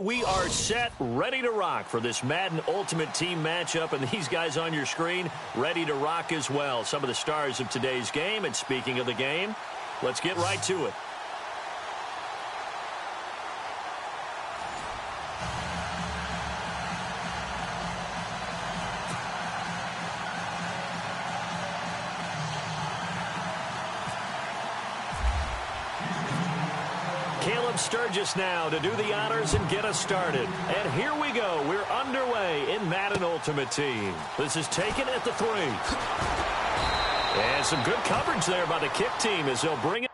We are set, ready to rock for this Madden Ultimate Team matchup, and these guys on your screen ready to rock as well. Some of the stars of today's game, and speaking of the game, let's get right to it. Sturgis now to do the honors and get us started. And here we go. We're underway in Madden Ultimate Team. This is taken at the 3. And some good coverage there by the kick team as they'll bring it.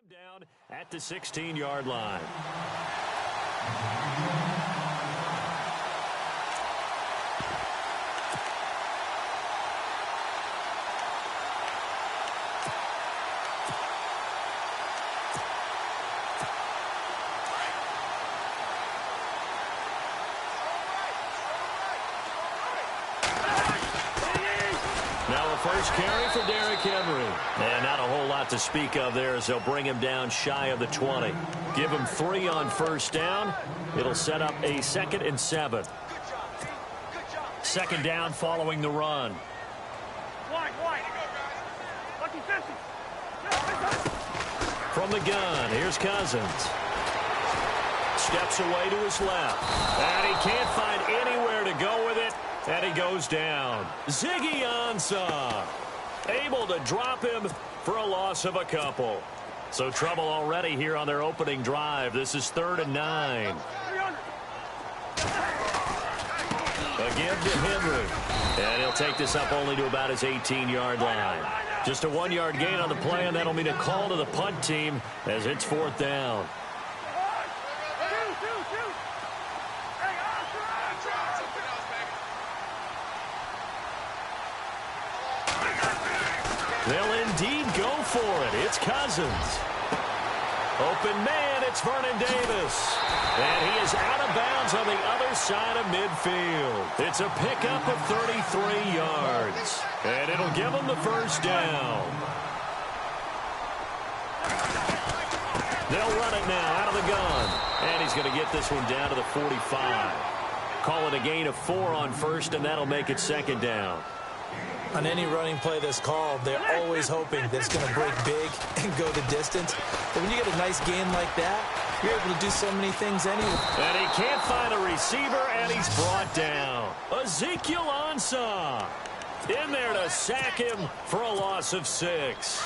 Down at the 16-yard line. First carry for Derrick Henry. And not a whole lot to speak of there as they'll bring him down shy of the 20. Give him 3 on first down. It'll set up a 2nd and 7. Second down following the run. From the gun, here's Cousins. Steps away to his left. And he can't find anywhere to go with it. And he goes down. Ziggy Ansah able to drop him for a loss of a couple. So trouble already here on their opening drive. This is 3rd and 9. Again to Henry. And he'll take this up only to about his 18-yard line. Just a 1-yard gain on the play, and that'll mean a call to the punt team as it's 4th down. They'll indeed go for it. It's Cousins. Open man, it's Vernon Davis. And he is out of bounds on the other side of midfield. It's a pickup of 33 yards. And it'll give him the first down. They'll run it now out of the gun. And he's going to get this one down to the 45. Call it a gain of 4 on first, and that'll make it 2nd down. On any running play that's called, they're always hoping that it's going to break big and go the distance. But when you get a nice gain like that, you're able to do so many things anyway. And he can't find a receiver, and he's brought down. Ezekiel Ansah in there to sack him for a loss of 6.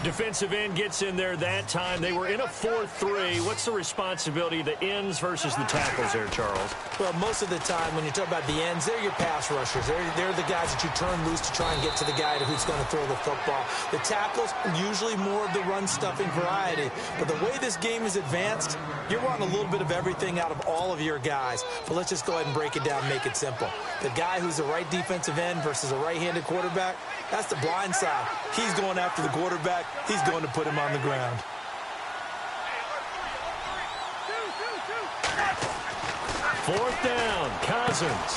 Defensive end gets in there that time. They were in a 4-3. What's the responsibility of the ends versus the tackles there, Charles? Well, most of the time when you talk about the ends, they're your pass rushers. They're the guys that you turn loose to try and get to the guy who's going to throw the football. The tackles, usually more of the run-stuffing variety. But the way this game is advanced, you're wanting a little bit of everything out of all of your guys. But let's just go ahead and break it down and make it simple. The guy who's the right defensive end versus a right-handed quarterback, that's the blind side. He's going after the quarterback. He's going to put him on the ground. Fourth down, Cousins.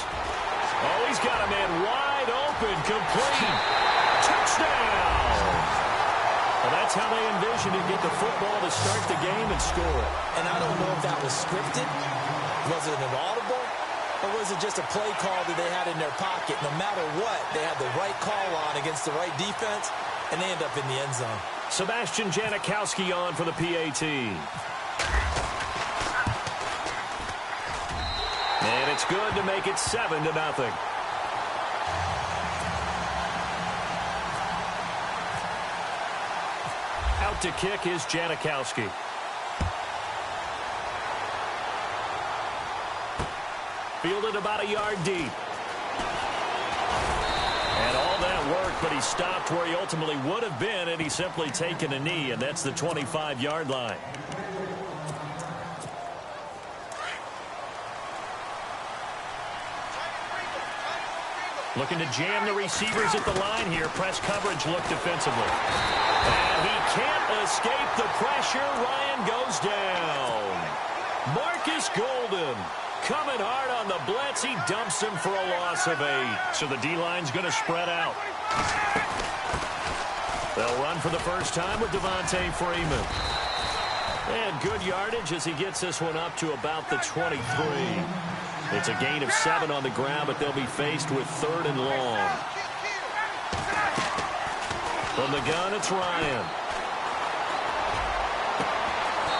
Oh, he's got a man wide open, complete. Touchdown! Well, that's how they envisioned to get the football to start the game and score it. And I don't know if that was scripted. Was it an audible? Or was it just a play call that they had in their pocket? No matter what, they had the right call on against the right defense, and they end up in the end zone. Sebastian Janikowski on for the PAT. It's good to make it 7-0. Out to kick is Janikowski. Fielded about a yard deep. And all that work, but he stopped where he ultimately would have been, and he's simply taken a knee, and that's the 25-yard line. Looking to jam the receivers at the line here. Press coverage look defensively. And he can't escape the pressure. Ryan goes down. Marcus Golden coming hard on the blitz. He dumps him for a loss of 8. So the D-line's going to spread out. They'll run for the first time with Devontae Freeman. And good yardage as he gets this one up to about the 23. It's a gain of 7 on the ground, but they'll be faced with 3rd and long. From the gun, it's Ryan.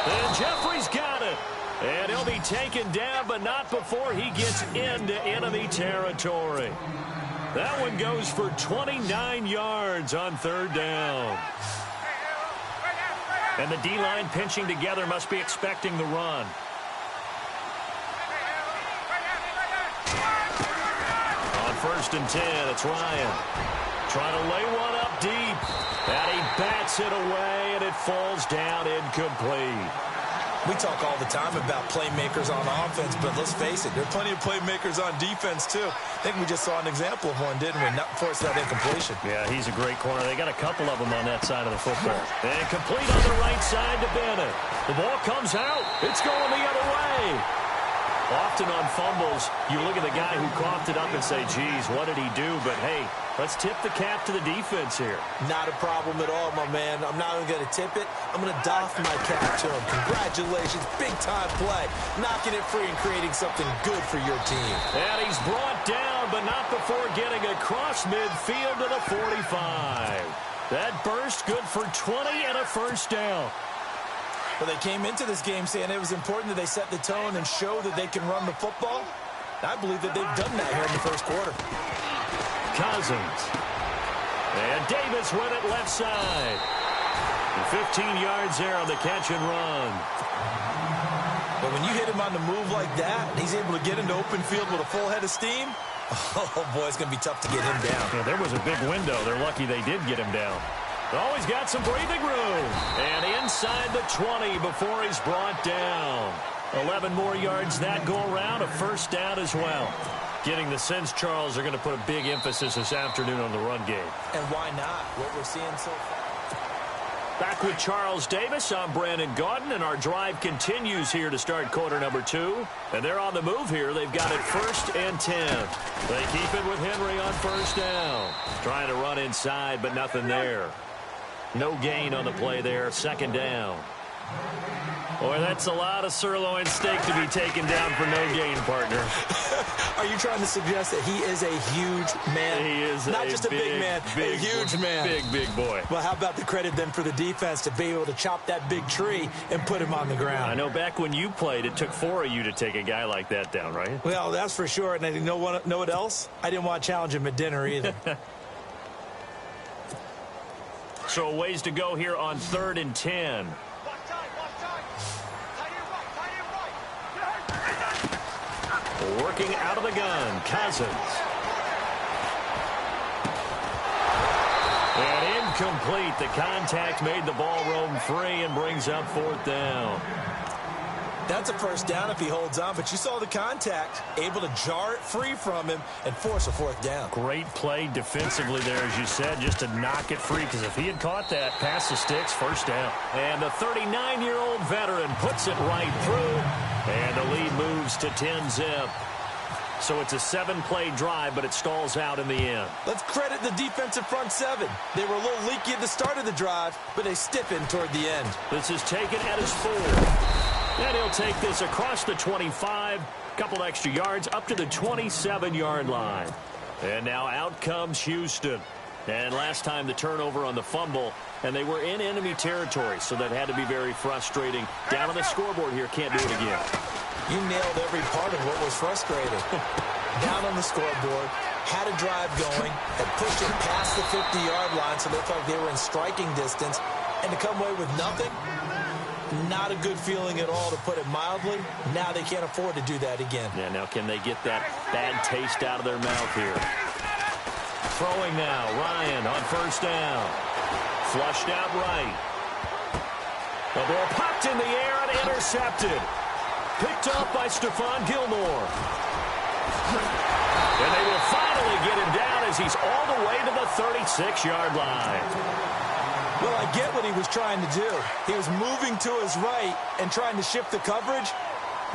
And Jeffrey's got it. And he'll be taken down, but not before he gets into enemy territory. That one goes for 29 yards on 3rd down. And the D-line pinching together must be expecting the run. On 1st and 10, it's Ryan. Trying to lay one up deep. And he bats it away, and it falls down incomplete. We talk all the time about playmakers on offense, but let's face it, there are plenty of playmakers on defense, too. I think we just saw an example of one, didn't we? Not force that incompletion. Yeah, he's a great corner. They got a couple of them on that side of the football. And complete on the right side to Bennett. The ball comes out. It's going the other way. Often on fumbles, you look at the guy who coughed it up and say, geez, what did he do? But, hey, let's tip the cap to the defense here. Not a problem at all, my man. I'm not even going to tip it. I'm going to doff my cap to him. Congratulations. Big-time play. Knocking it free and creating something good for your team. And he's brought down, but not before getting across midfield to the 45. That burst good for 20 and a first down. Well, they came into this game saying it was important that they set the tone and show that they can run the football. I believe that they've done that here in the first quarter. Cousins. And Davis with it left side. 15 yards there on the catch and run. But when you hit him on the move like that, and he's able to get into open field with a full head of steam, oh, boy, it's going to be tough to get him down. Yeah, there was a big window. They're lucky they did get him down. Always got some breathing room. And inside the 20 before he's brought down. 11 more yards that go around. A first down as well. Getting the sense, Charles, are going to put a big emphasis this afternoon on the run game. And why not? What we're seeing so far. Back with Charles Davis. I'm Brandon Gaudin, and our drive continues here to start quarter number 2. And they're on the move here. They've got it 1st and 10. They keep it with Henry on first down. Trying to run inside, but nothing there. No gain on the play there. 2nd down. Boy, that's a lot of sirloin steak to be taken down for no gain, partner. Are you trying to suggest that he is a huge man? He is not just a big man, a huge man. Big boy. Well, how about the credit then for the defense to be able to chop that big tree and put him on the ground? I know back when you played, it took 4 of you to take a guy like that down, right? Well, that's for sure. And you know what else? I didn't want to challenge him at dinner either. So a ways to go here on 3rd and 10. Working out of the gun, Cousins. And incomplete. The contact made the ball roam free and brings up 4th down. That's a first down if he holds on, but you saw the contact, able to jar it free from him and force a 4th down. Great play defensively there, as you said, just to knock it free, because if he had caught that, past the sticks, first down. And the 39-year-old veteran puts it right through, and the lead moves to 10-zip. So it's a 7-play drive, but it stalls out in the end. Let's credit the defensive front 7. They were a little leaky at the start of the drive, but they stiffened toward the end. This is taken at his 4. And he'll take this across the 25, couple extra yards up to the 27-yard line. And now out comes Houston. And last time the turnover on the fumble, and they were in enemy territory, so that had to be very frustrating. Down on the scoreboard here, can't do it again. You nailed every part of what was frustrating. Down on the scoreboard, had a drive going, had pushed it past the 50-yard line so they felt like they were in striking distance, and to come away with nothing, not a good feeling at all, to put it mildly. Now they can't afford to do that again. Yeah, now can they get that bad taste out of their mouth here? Throwing now, Ryan on first down. Flushed out right. The ball popped in the air and intercepted. Picked up by Stephon Gilmore. And they will finally get him down as he's all the way to the 36-yard line. Well, I get what he was trying to do. He was moving to his right and trying to shift the coverage,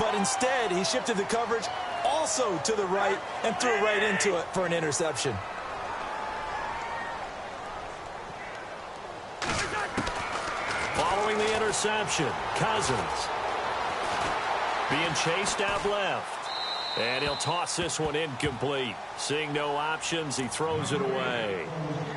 but instead he shifted the coverage also to the right and threw right into it for an interception. Following the interception, Cousins being chased out left. And he'll toss this one incomplete. Seeing no options, he throws it away.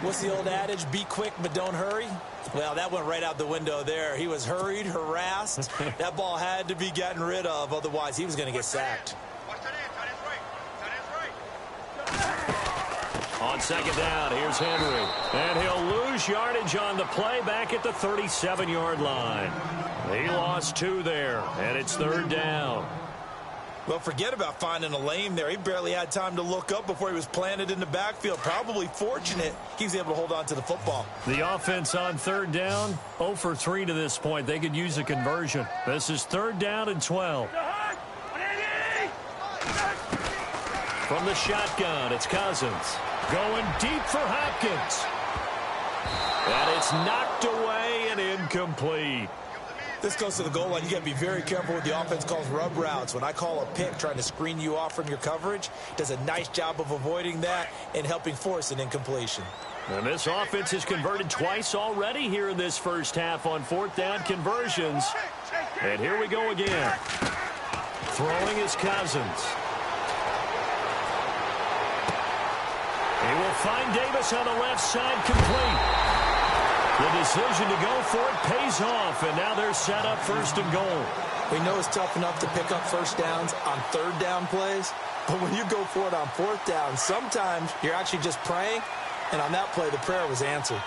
What's the old adage? Be quick, but don't hurry. Well, that went right out the window there. He was hurried, harassed. That ball had to be gotten rid of. Otherwise, he was going to get sacked. On second down, here's Henry. And he'll lose yardage on the play back at the 37-yard line. He lost 2 there, and it's third down. Well, forget about finding a lane there. He barely had time to look up before he was planted in the backfield. Probably fortunate he was able to hold on to the football. The offense on third down, 0 for 3 to this point. They could use a conversion. This is third down and 12. From the shotgun, it's Cousins. Going deep for Hopkins. And it's knocked away and incomplete. This goes to the goal line. You got to be very careful with the offense calls rub routes. When I call a pick trying to screen you off from your coverage, does a nice job of avoiding that and helping force an incompletion. And this offense has converted twice already here in this first half on fourth down conversions. And here we go again. Throwing is Cousins. He will find Davis on the left side, complete. The decision to go for it pays off, and now they're set up first and goal. We know it's tough enough to pick up first downs on third down plays, but when you go for it on fourth down, sometimes you're actually just praying, and on that play, the prayer was answered.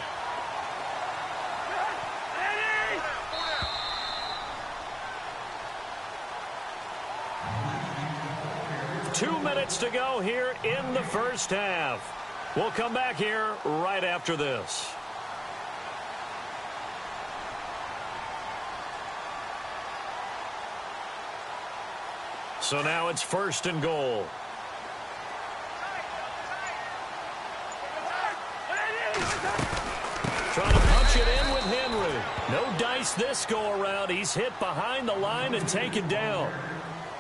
Two minutes to go here in the first half. We'll come back here right after this. So now it's first and goal. Trying to punch it in with Henry. No dice this go around. He's hit behind the line and taken down.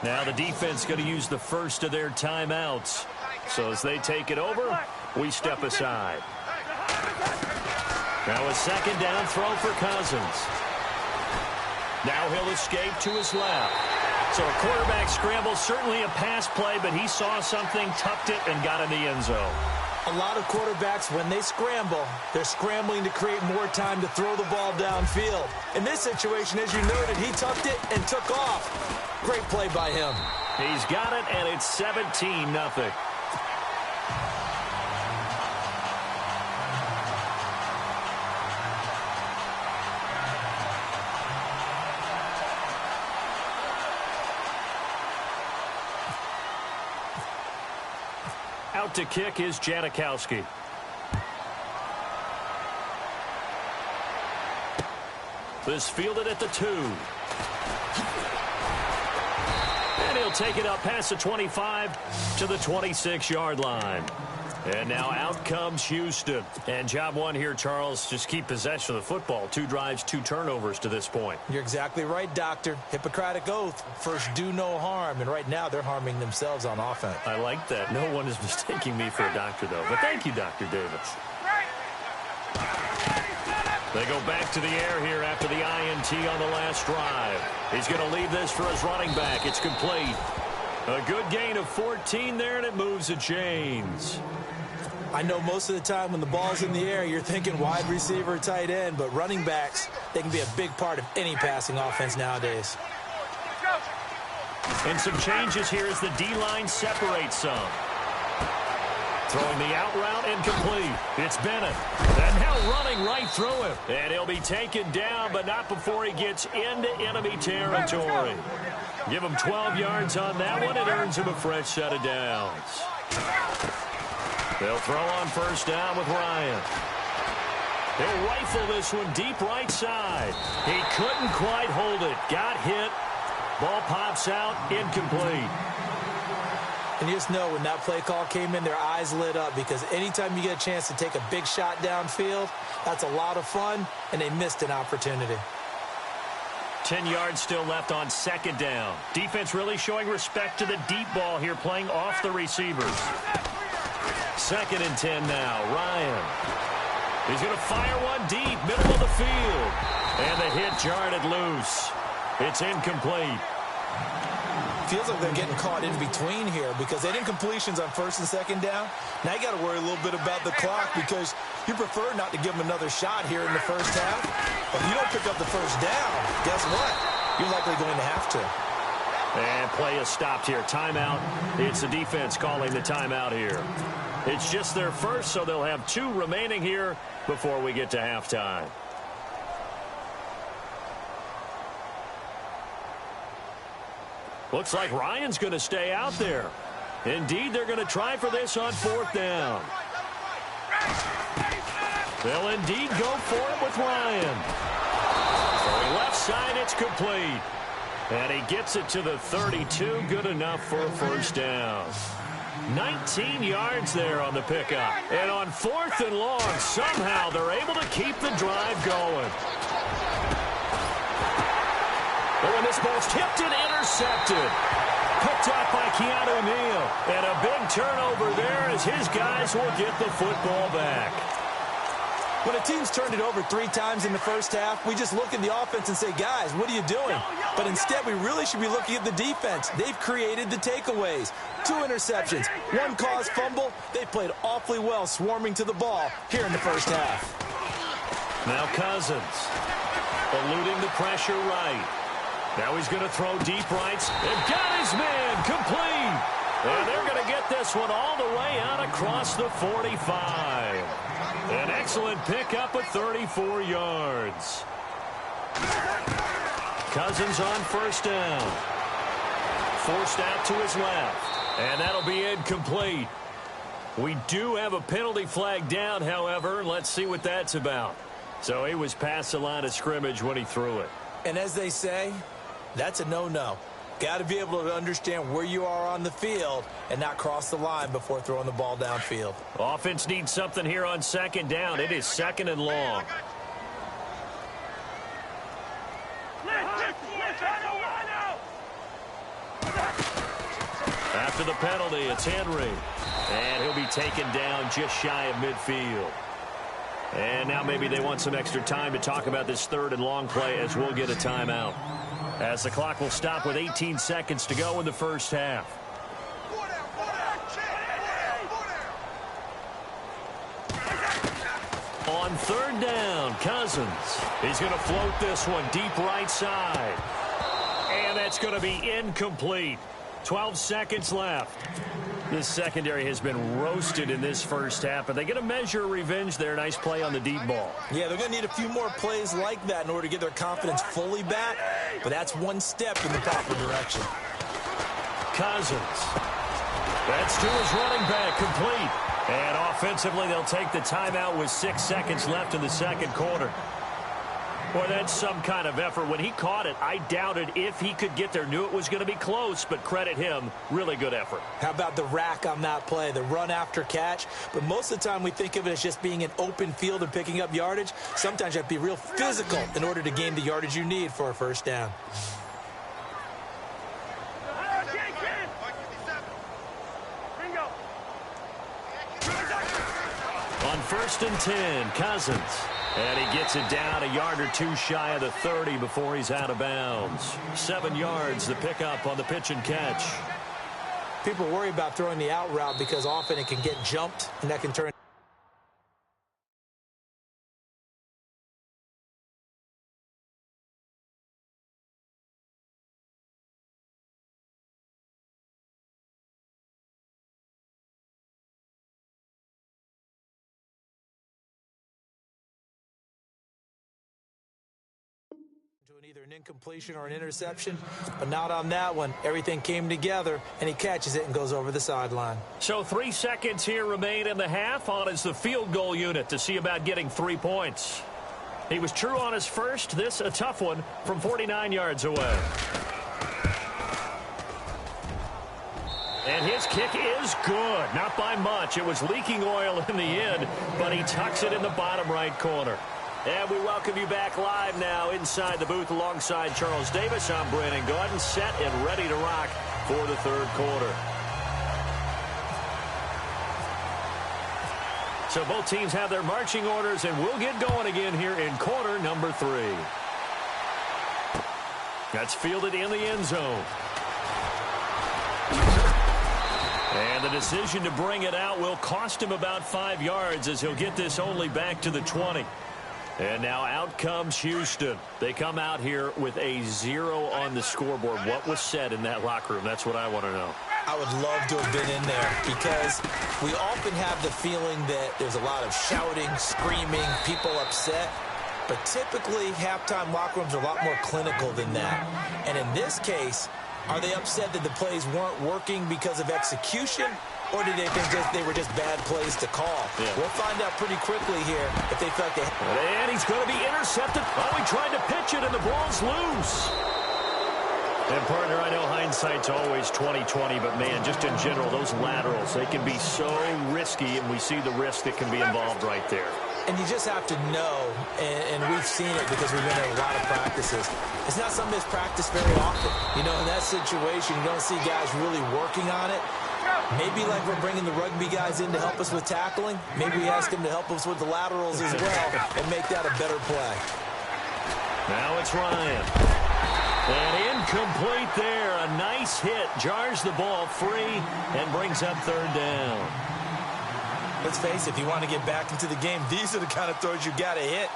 Now the defense going to use the first of their timeouts. So as they take it over, we step aside. Now a second down throw for Cousins. Now he'll escape to his left. So a quarterback scramble, certainly a pass play, but he saw something, tucked it, and got in the end zone. A lot of quarterbacks, when they scramble, they're scrambling to create more time to throw the ball downfield. In this situation, as you noted, he tucked it and took off. Great play by him. He's got it, and it's 17-0. Out to kick is Janikowski. This fielded at the 2. And he'll take it up past the 25 to the 26-yard line. And now out comes Houston. And job one here, Charles, just keep possession of the football. 2 drives, 2 turnovers to this point. You're exactly right, Doctor. Hippocratic oath. First, do no harm. And right now, they're harming themselves on offense. I like that. No one is mistaking me for a doctor, though. But thank you, Dr. Davis. They go back to the air here after the INT on the last drive. He's going to leave this for his running back. It's complete. A good gain of 14 there, and it moves the chains. I know most of the time when the ball's in the air, you're thinking wide receiver, tight end, but running backs, they can be a big part of any passing offense nowadays. And some changes here as the D-line separates some. Throwing the out route, incomplete. It's Bennett. And now running right through him. And he'll be taken down, but not before he gets into enemy territory. Give him 12 yards on that one. It earns him a fresh set of downs. They'll throw on first down with Ryan. He'll rifle this one deep right side. He couldn't quite hold it. Got hit. Ball pops out, incomplete. And you just know when that play call came in, their eyes lit up because anytime you get a chance to take a big shot downfield, that's a lot of fun, and they missed an opportunity. 10 yards still left on second down. Defense really showing respect to the deep ball here, playing off the receivers. 2nd and 10 now. Ryan. He's going to fire one deep, middle of the field. And the hit jarred it loose. It's incomplete. Feels like they're getting caught in between here because they didn't completions on 1st and 2nd down. Now you got to worry a little bit about the clock because you prefer not to give them another shot here in the first half. But if you don't pick up the first down, guess what? You're likely going to have to. And play is stopped here. Timeout. It's the defense calling the timeout here. It's just their first, so they'll have 2 remaining here before we get to halftime. Looks like Ryan's going to stay out there. Indeed, they're going to try for this on 4th down. They'll indeed go for it with Ryan. Throwing left side, it's complete. And he gets it to the 32. Good enough for a first down. 19 yards there on the pickup. And on 4th and long, somehow they're able to keep the drive going. But when this ball's tipped and intercepted. Picked up by Keanu Neal. And a big turnover there as his guys will get the football back. When a team's turned it over 3 times in the first half, we just look at the offense and say, guys, what are you doing? But instead, we really should be looking at the defense. They've created the takeaways. 2 interceptions, 1 caused fumble. They played awfully well swarming to the ball here in the first half. Now Cousins eluding the pressure right. Now he's going to throw deep rights. And got his man complete. And they're going to get this one all the way out across the 45. An excellent pickup of 34 yards. Cousins on first down. Forced out to his left. And that'll be incomplete. We do have a penalty flag down, however. Let's see what that's about. So he was past the line of scrimmage when he threw it. And as they say, that's a no-no. Got to be able to understand where you are on the field and not cross the line before throwing the ball downfield. Offense needs something here on second down. It is 2nd and long. After the penalty, it's Henry. And he'll be taken down just shy of midfield. And now maybe they want some extra time to talk about this 3rd and long play as we'll get a timeout. As the clock will stop with 18 seconds to go in the first half. On 3rd down, Cousins. He's going to float this one deep right side. And that's going to be incomplete. 12 seconds left. This secondary has been roasted in this first half, but they get a measure of revenge there. Nice play on the deep ball. Yeah, they're going to need a few more plays like that in order to get their confidence fully back, but that's one step in the proper direction. Cousins. That's to his running back, complete. And offensively, they'll take the timeout with 6 seconds left in the second quarter. Boy, that's some kind of effort. When he caught it, I doubted if he could get there. Knew it was going to be close, but credit him. Really good effort. How about the rack on that play, the run after catch? But most of the time we think of it as just being an open field and picking up yardage. Sometimes you have to be real physical in order to gain the yardage you need for a first down. On 1st and 10, Cousins. And he gets it down a yard or 2 shy of the 30 before he's out of bounds. 7 yards, the pickup on the pitch and catch. People worry about throwing the out route because often it can get jumped, and that can turn Either an incompletion or an interception, but not on that one. Everything came together, and he catches it and goes over the sideline. So 3 seconds here remain in the half. On is the field goal unit to see about getting 3 points. He was true on his first. This a tough one from 49 yards away. And his kick is good. Not by much. It was leaking oil in the end, but he tucks it in the bottom right corner. And we welcome you back live now inside the booth alongside Charles Davis. I'm Brandon Gaudin, set and ready to rock for the third quarter. So both teams have their marching orders, and we'll get going again here in quarter number 3. That's fielded in the end zone. And the decision to bring it out will cost him about 5 yards as he'll get this only back to the 20. And now out comes Houston. They come out here with a 0 on the scoreboard. What was said in that locker room? That's what I want to know. I would love to have been in there because we often have the feeling that there's a lot of shouting, screaming, people upset. But typically, halftime locker rooms are a lot more clinical than that. And in this case, are they upset that the plays weren't working because of execution? Or did they think they were just bad plays to call? Yeah. We'll find out pretty quickly here if they felt they... And he's going to be intercepted. Oh, he tried to pitch it, and the ball's loose. And, partner, I know hindsight's always 20/20, but, man, just in general, those laterals, they can be so risky, and we see the risk that can be involved right there. And you just have to know, and we've seen it because we've been at a lot of practices. It's not something that's practiced very often. You know, in that situation, you don't see guys really working on it. Maybe like we're bringing the rugby guys in to help us with tackling. Maybe we ask them to help us with the laterals as well and make that a better play. Now it's Ryan. And incomplete there. A nice hit. Jars the ball free and brings up third down. Let's face it, if you want to get back into the game, these are the kind of throws you got to hit.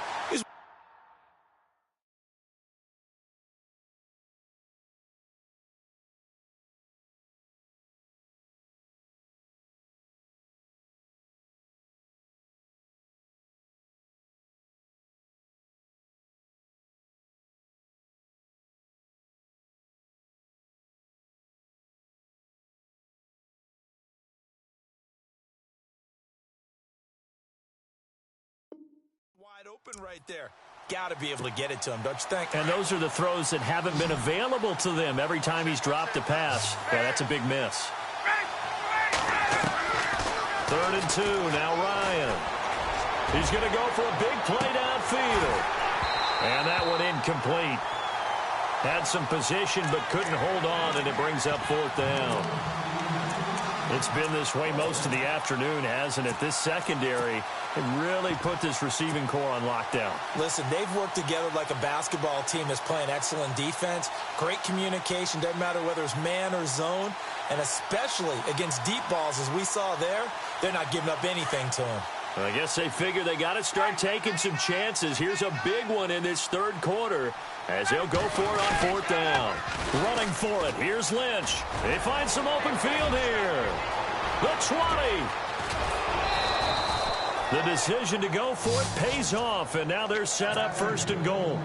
Wide open right there. Got to be able to get it to him, don't you think? And those are the throws that haven't been available to them every time he's dropped a pass. Yeah, that's a big miss. 3rd and 2. Now Ryan. He's going to go for a big play downfield. And that one incomplete. Had some position but couldn't hold on, and it brings up 4th down. It's been this way most of the afternoon, hasn't it? This secondary can really put this receiving core on lockdown. Listen, they've worked together like a basketball team that's playing excellent defense. Great communication, doesn't matter whether it's man or zone. And especially against deep balls, as we saw there, they're not giving up anything to them. I guess they figure they got to start taking some chances. Here's a big one in this third quarter as they'll go for it on 4th down. Running for it. Here's Lynch. They find some open field here. The 20. The decision to go for it pays off, and now they're set up 1st and goal.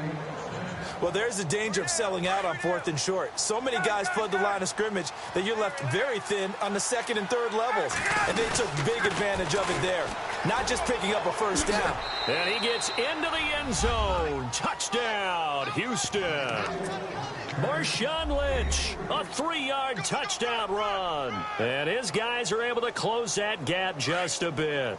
Well, there's the danger of selling out on 4th and short. So many guys flood the line of scrimmage that you're left very thin on the 2nd and 3rd levels. And they took big advantage of it there. Not just picking up a 1st down. And he gets into the end zone. Touchdown, Houston. Marshawn Lynch, a 3-yard touchdown run. And his guys are able to close that gap just a bit.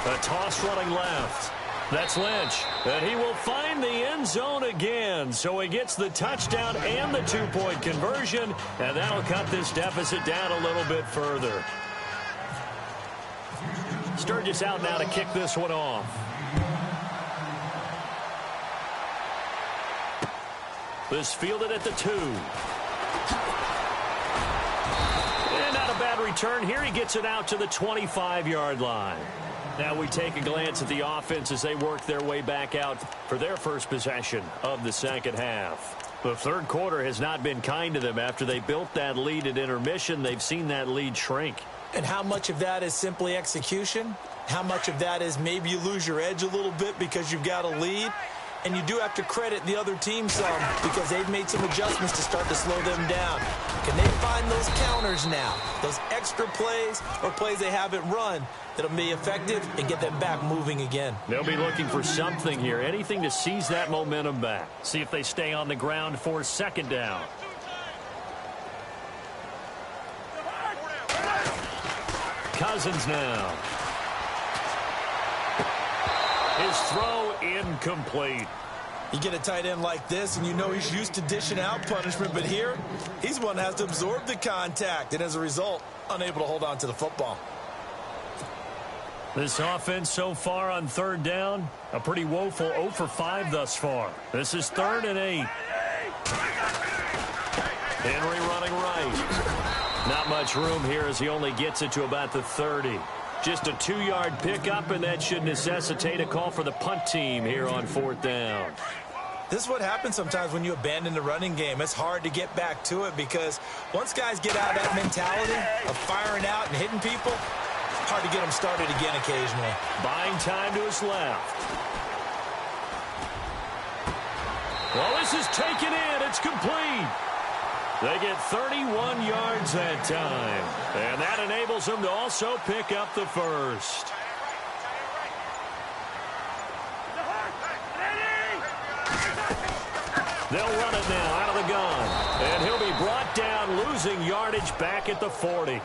A toss running left. That's Lynch. And he will find the end zone again. So he gets the touchdown and the 2-point conversion. And that'll cut this deficit down a little bit further. Sturgis out now to kick this one off. This fielded at the 2. And not a bad return here. He gets it out to the 25-yard line. Now we take a glance at the offense as they work their way back out for their first possession of the second half. The third quarter has not been kind to them. After they built that lead at intermission, they've seen that lead shrink. And how much of that is simply execution? How much of that is maybe you lose your edge a little bit because you've got a lead? And you do have to credit the other team some because they've made some adjustments to start to slow them down. Can they find those counters now, those extra plays or plays they haven't run that'll be effective and get them back moving again? They'll be looking for something here, anything to seize that momentum back. See if they stay on the ground for second down. Cousins now. His throw incomplete. You get a tight end like this, and you know he's used to dishing out punishment, but here, he's one that has to absorb the contact, and as a result, unable to hold on to the football. This offense so far on third down, a pretty woeful 0 for 5 thus far. This is 3rd and 8. Henry running right. Not much room here as he only gets it to about the 30. Just a 2-yard pickup, and that should necessitate a call for the punt team here on 4th down. This is what happens sometimes when you abandon the running game. It's hard to get back to it because once guys get out of that mentality of firing out and hitting people, it's hard to get them started again occasionally. Buying time to his left. Well, this is taken in. It's complete. They get 31 yards that time. And that enables them to also pick up the first. They'll run it now out of the gun. And he'll be brought down, losing yardage back at the 40.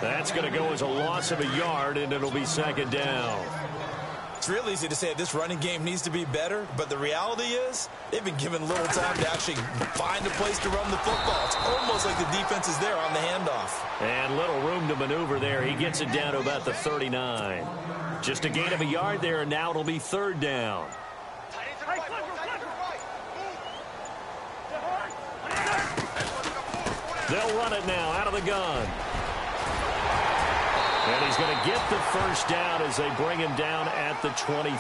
That's going to go as a loss of a yard, and it'll be second down. It's real easy to say this running game needs to be better, but the reality is they've been given little time to actually find a place to run the football. It's almost like the defense is there on the handoff. And little room to maneuver there. He gets it down to about the 39. Just a gain of a yard there, and now it'll be 3rd down. They'll run it now out of the gun. And he's going to get the first down as they bring him down at the 23.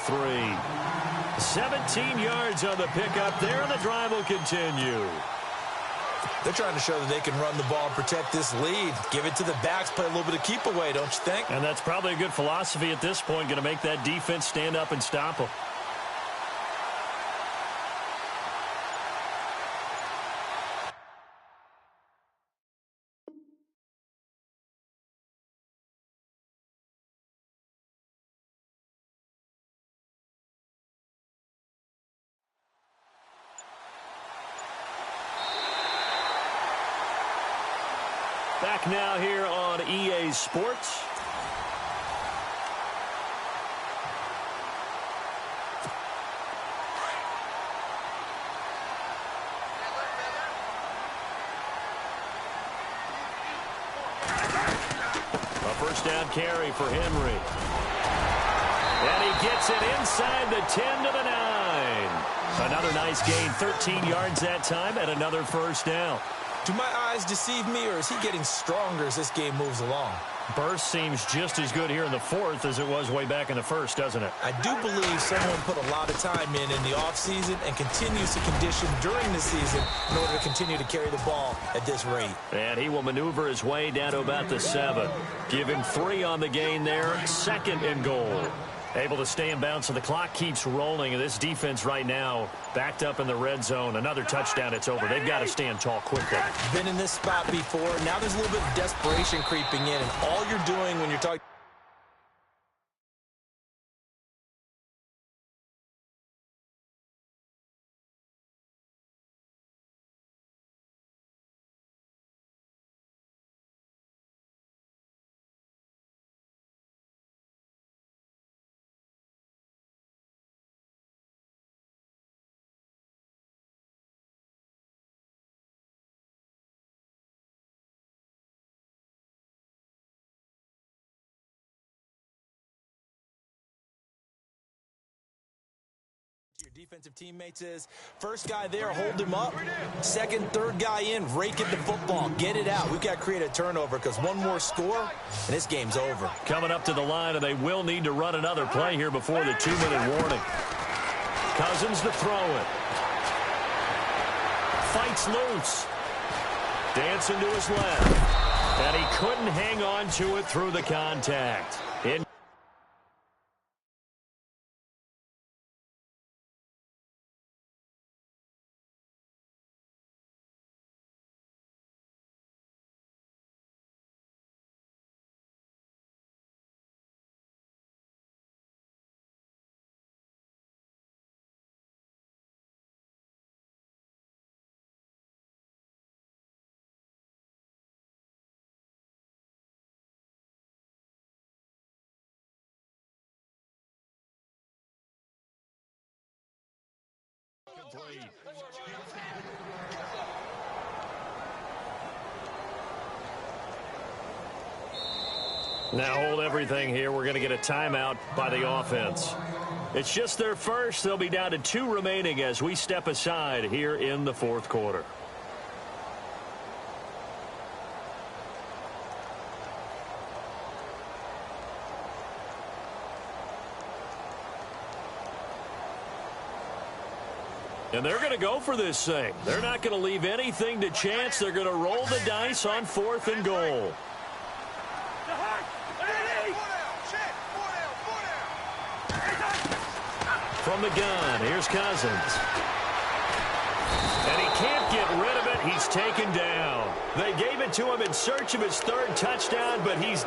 17 yards on the pickup there, and the drive will continue. They're trying to show that they can run the ball and protect this lead. Give it to the backs, play a little bit of keep away, don't you think? And that's probably a good philosophy at this point, going to make that defense stand up and stop them. Back now here on EA Sports. A first down carry for Henry. And he gets it inside the 10 to the 9. Another nice gain, 13 yards that time, and another first down. Do my eyes deceive me, or is he getting stronger as this game moves along? Burst seems just as good here in the 4th as it was way back in the 1st, doesn't it? I do believe someone put a lot of time in the offseason and continues to condition during the season in order to continue to carry the ball at this rate. And he will maneuver his way down to about the 7. Give him 3 on the gain there, 2nd and goal. Able to stay in bounds, so the clock keeps rolling. And this defense right now backed up in the red zone. Another touchdown, it's over. They've got to stand tall quickly. Been in this spot before. Now there's a little bit of desperation creeping in. And all you're doing when you're talking your defensive teammates is first guy there, hold him up. Second, third guy in, rake at the football. Get it out. We've got to create a turnover because one more score, and this game's over. Coming up to the line, and they will need to run another play here before the 2-minute warning. Cousins to throw it. Fights loose. Dancing to his left. And he couldn't hang on to it through the contact. incomplete. Now hold everything here. We're going to get a timeout by the offense. It's just their first. They'll be down to 2 remaining as we step aside here in the fourth quarter. And they're going to go for this thing. They're not going to leave anything to chance. They're going to roll the dice on 4th and goal. From the gun, here's Cousins. And he can't get rid of it. He's taken down. They gave it to him in search of his 3rd touchdown, but he's